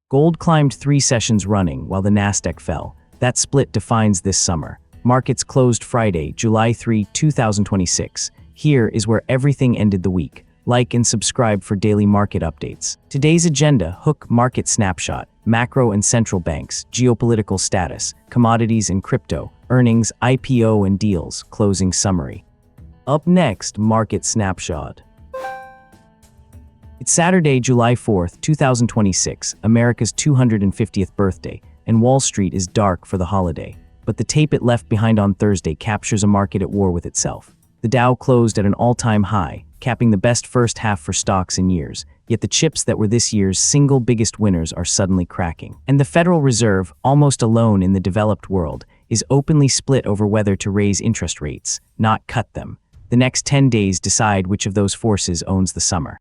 Gold climbed 3 sessions running while the Nasdaq fell. That split defines this summer. Markets closed Friday, July 3, 2026. Here is where everything ended the week. Like and subscribe for daily market updates. Today's agenda: Hook Market Snapshot, Macro and Central Banks, Geopolitical Status, Commodities and Crypto, Earnings, IPO and Deals, Closing Summary. Up next, Market Snapshot. It's Saturday, July 4th, 2026, America's 250th birthday, and Wall Street is dark for the holiday. But the tape it left behind on Thursday captures a market at war with itself. The Dow closed at an all-time high, capping the best first half for stocks in years, yet the chips that were this year's single biggest winners are suddenly cracking. And the Federal Reserve, almost alone in the developed world, is openly split over whether to raise interest rates, not cut them. The next 10 days decide which of those forces owns the summer.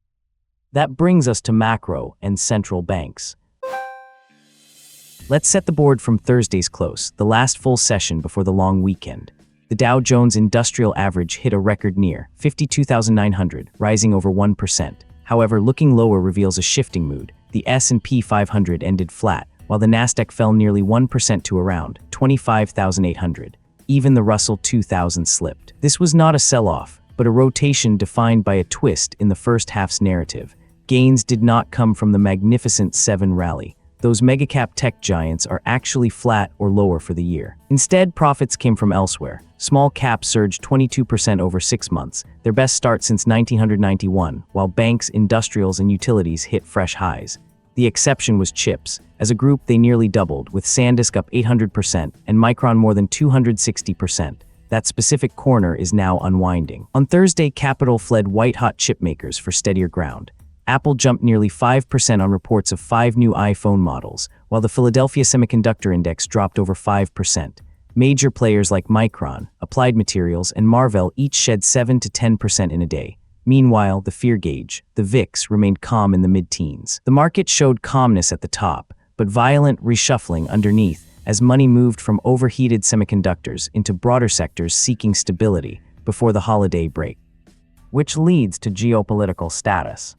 That brings us to macro and central banks. Let's set the board from Thursday's close, the last full session before the long weekend. The Dow Jones Industrial Average hit a record near 52,900, rising over 1%. However, looking lower reveals a shifting mood. The S&P 500 ended flat, while the Nasdaq fell nearly 1% to around 25,800. Even the Russell 2000 slipped. This was not a sell-off, but a rotation defined by a twist in the first half's narrative. Gains did not come from the Magnificent Seven rally. Those megacap tech giants are actually flat or lower for the year. Instead, profits came from elsewhere. Small caps surged 22% over 6 months, their best start since 1991, while banks, industrials, and utilities hit fresh highs. The exception was chips. As a group, they nearly doubled, with SanDisk up 800% and Micron more than 260%. That specific corner is now unwinding. On Thursday, capital fled white-hot chip makers for steadier ground. Apple jumped nearly 5% on reports of 5 new iPhone models, while the Philadelphia Semiconductor Index dropped over 5%. Major players like Micron, Applied Materials, and Marvell each shed 7 to 10% in a day. Meanwhile, the fear gauge, the VIX, remained calm in the mid-teens. The market showed calmness at the top, but violent reshuffling underneath as money moved from overheated semiconductors into broader sectors seeking stability before the holiday break. Which leads to geopolitical status.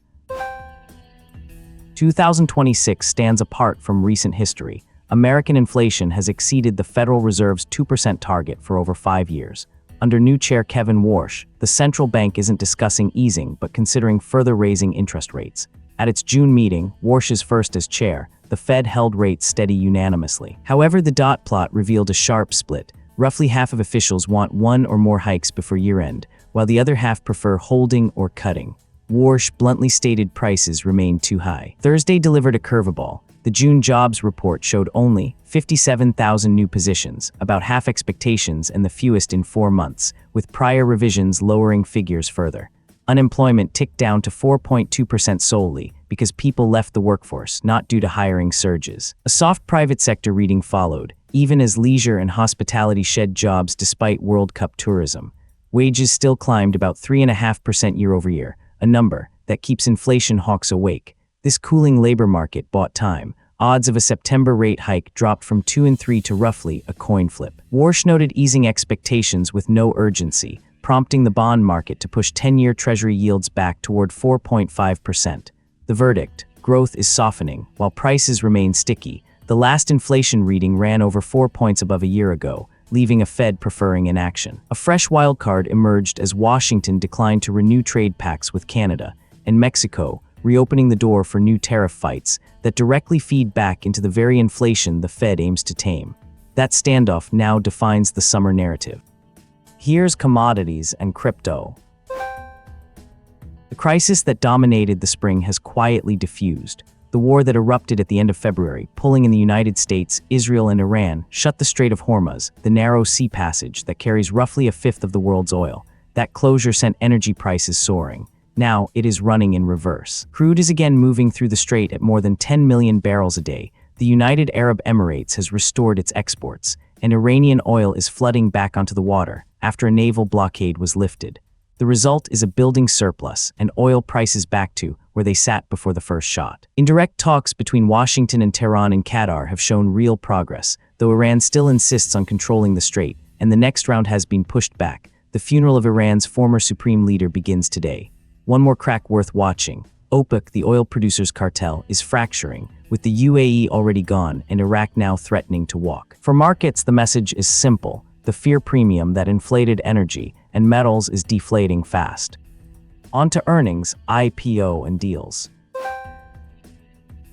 2026 stands apart from recent history. American inflation has exceeded the Federal Reserve's 2% target for over 5 years. Under new chair Kevin Warsh, the central bank isn't discussing easing but considering further raising interest rates. At its June meeting, Warsh's first as chair, the Fed held rates steady unanimously. However, the dot plot revealed a sharp split. Roughly half of officials want 1 or more hikes before year-end, while the other half prefer holding or cutting. Warsh bluntly stated prices remain too high. Thursday delivered a curveball. The June jobs report showed only 57,000 new positions, about half expectations and the fewest in 4 months, with prior revisions lowering figures further. Unemployment ticked down to 4.2% solely because people left the workforce, not due to hiring surges. A soft private sector reading followed, even as leisure and hospitality shed jobs despite World Cup tourism. Wages still climbed about 3.5% year-over-year, a number that keeps inflation hawks awake. This cooling labor market bought time. Odds of a September rate hike dropped from 2 and 3 to roughly a coin flip. Warsh noted easing expectations with no urgency, prompting the bond market to push 10-year Treasury yields back toward 4.5%. The verdict: growth is softening, while prices remain sticky. The last inflation reading ran over 4 points above a year ago, leaving a Fed preferring inaction. A fresh wildcard emerged as Washington declined to renew trade pacts with Canada and Mexico, reopening the door for new tariff fights that directly feed back into the very inflation the Fed aims to tame. That standoff now defines the summer narrative. Here's commodities and crypto. The crisis that dominated the spring has quietly diffused. The war that erupted at the end of February, pulling in the United States, Israel, and Iran, shut the Strait of Hormuz, the narrow sea passage that carries roughly a fifth of the world's oil. That closure sent energy prices soaring. Now, it is running in reverse. Crude is again moving through the strait at more than 10 million barrels a day. The United Arab Emirates has restored its exports, and Iranian oil is flooding back onto the water after a naval blockade was lifted. The result is a building surplus and oil prices back to where they sat before the first shot. Indirect talks between Washington and Tehran and Qatar have shown real progress, though Iran still insists on controlling the strait, and the next round has been pushed back. The funeral of Iran's former supreme leader begins today. One more crack worth watching. OPEC, the oil producers' cartel, is fracturing, with the UAE already gone and Iraq now threatening to walk. For markets, the message is simple: the fear premium that inflated energy and metals is deflating fast. On to earnings, IPO and deals.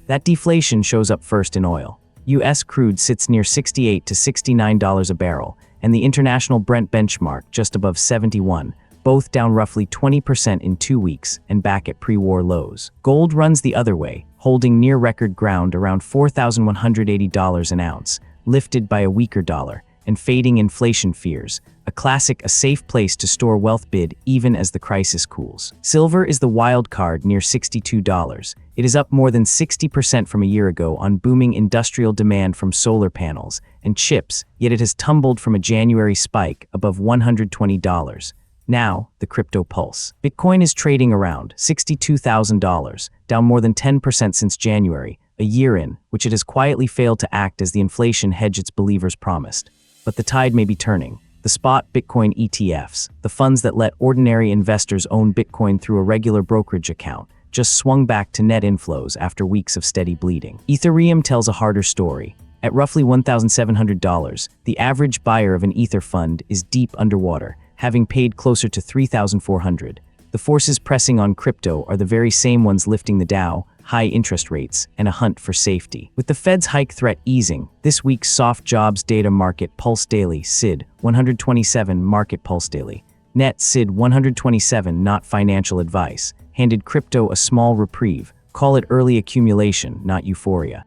That deflation shows up first in oil. U.S. crude sits near $68 to $69 a barrel, and the international Brent benchmark just above 71, both down roughly 20% in 2 weeks and back at pre-war lows. Gold runs the other way, holding near record ground around $4,180 an ounce, lifted by a weaker dollar and fading inflation fears, a safe place to store wealth bid even as the crisis cools. Silver is the wild card near $62. It is up more than 60% from a year ago on booming industrial demand from solar panels and chips, yet it has tumbled from a January spike above $120. Now, the crypto pulse. Bitcoin is trading around $62,000, down more than 10% since January, a year in which it has quietly failed to act as the inflation hedge its believers promised. But the tide may be turning. The spot Bitcoin ETFs, the funds that let ordinary investors own Bitcoin through a regular brokerage account, just swung back to net inflows after weeks of steady bleeding. Ethereum tells a harder story. At roughly $1,700, the average buyer of an Ether fund is deep underwater, having paid closer to $3,400. The forces pressing on crypto are the very same ones lifting the Dow, high interest rates, and a hunt for safety. With the Fed's hike threat easing, this week's soft jobs data market pulse daily SID 127 market pulse daily. Net SID 127 not financial advice, handed crypto a small reprieve. Call it early accumulation, not euphoria.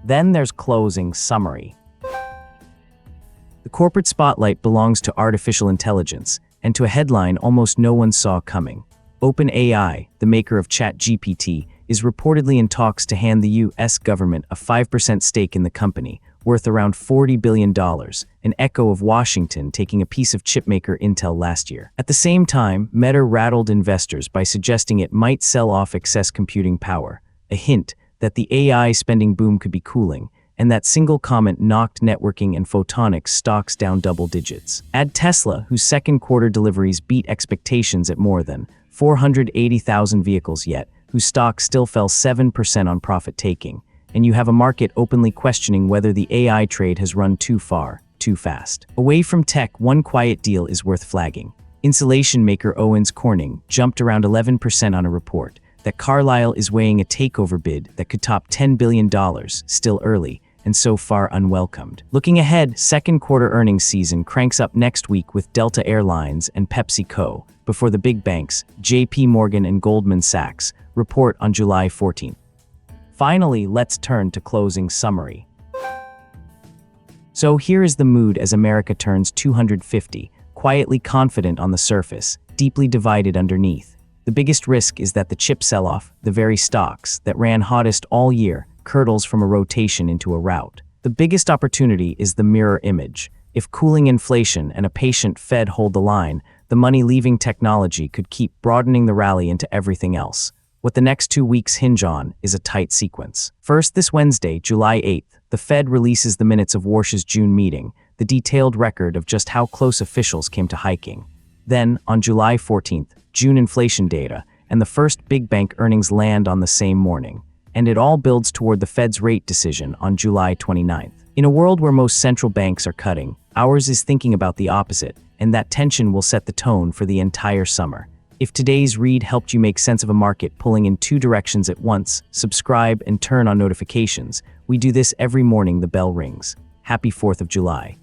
Then there's closing summary. The corporate spotlight belongs to artificial intelligence, and to a headline almost no one saw coming. OpenAI, the maker of ChatGPT, is reportedly in talks to hand the U.S. government a 5% stake in the company, worth around $40 billion, an echo of Washington taking a piece of chipmaker Intel last year. At the same time, Meta rattled investors by suggesting it might sell off excess computing power, a hint that the AI spending boom could be cooling, and that single comment knocked networking and photonics stocks down double digits. Add Tesla, whose second quarter deliveries beat expectations at more than 480,000 vehicles yet, whose stock still fell 7% on profit-taking, and you have a market openly questioning whether the AI trade has run too far, too fast. Away from tech, one quiet deal is worth flagging. Insulation maker Owens Corning jumped around 11% on a report that Carlyle is weighing a takeover bid that could top $10 billion, still early, and so far unwelcomed. Looking ahead, second quarter earnings season cranks up next week with Delta Airlines and PepsiCo, before the big banks, JP Morgan and Goldman Sachs, report on July 14th. Finally, let's turn to closing summary. So here is the mood as America turns 250, quietly confident on the surface, deeply divided underneath. The biggest risk is that the chip sell-off, the very stocks that ran hottest all year, curdles from a rotation into a rout. The biggest opportunity is the mirror image. If cooling inflation and a patient Fed hold the line, the money-leaving technology could keep broadening the rally into everything else. What the next 2 weeks hinge on is a tight sequence. First, this Wednesday, July 8th, the Fed releases the minutes of Warsh's June meeting, the detailed record of just how close officials came to hiking. Then, on July 14th, June inflation data, and the first big bank earnings land on the same morning. And it all builds toward the Fed's rate decision on July 29th. In a world where most central banks are cutting, ours is thinking about the opposite, and that tension will set the tone for the entire summer. If today's read helped you make sense of a market pulling in two directions at once, subscribe and turn on notifications. We do this every morning the bell rings. Happy 4th of July.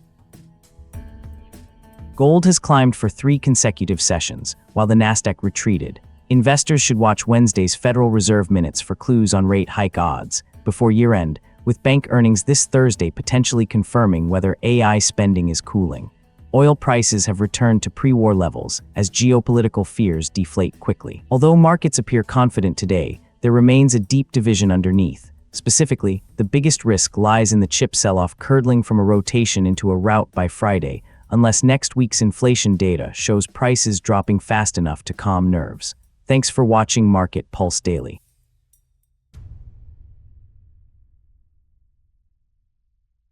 Gold has climbed for 3 consecutive sessions, while the Nasdaq retreated. Investors should watch Wednesday's Federal Reserve minutes for clues on rate hike odds before year-end, with bank earnings this Thursday potentially confirming whether AI spending is cooling. Oil prices have returned to pre-war levels as geopolitical fears deflate quickly. Although markets appear confident today, there remains a deep division underneath. Specifically, the biggest risk lies in the chip sell-off curdling from a rotation into a rout by Friday, unless next week's inflation data shows prices dropping fast enough to calm nerves. Thanks for watching Market Pulse Daily.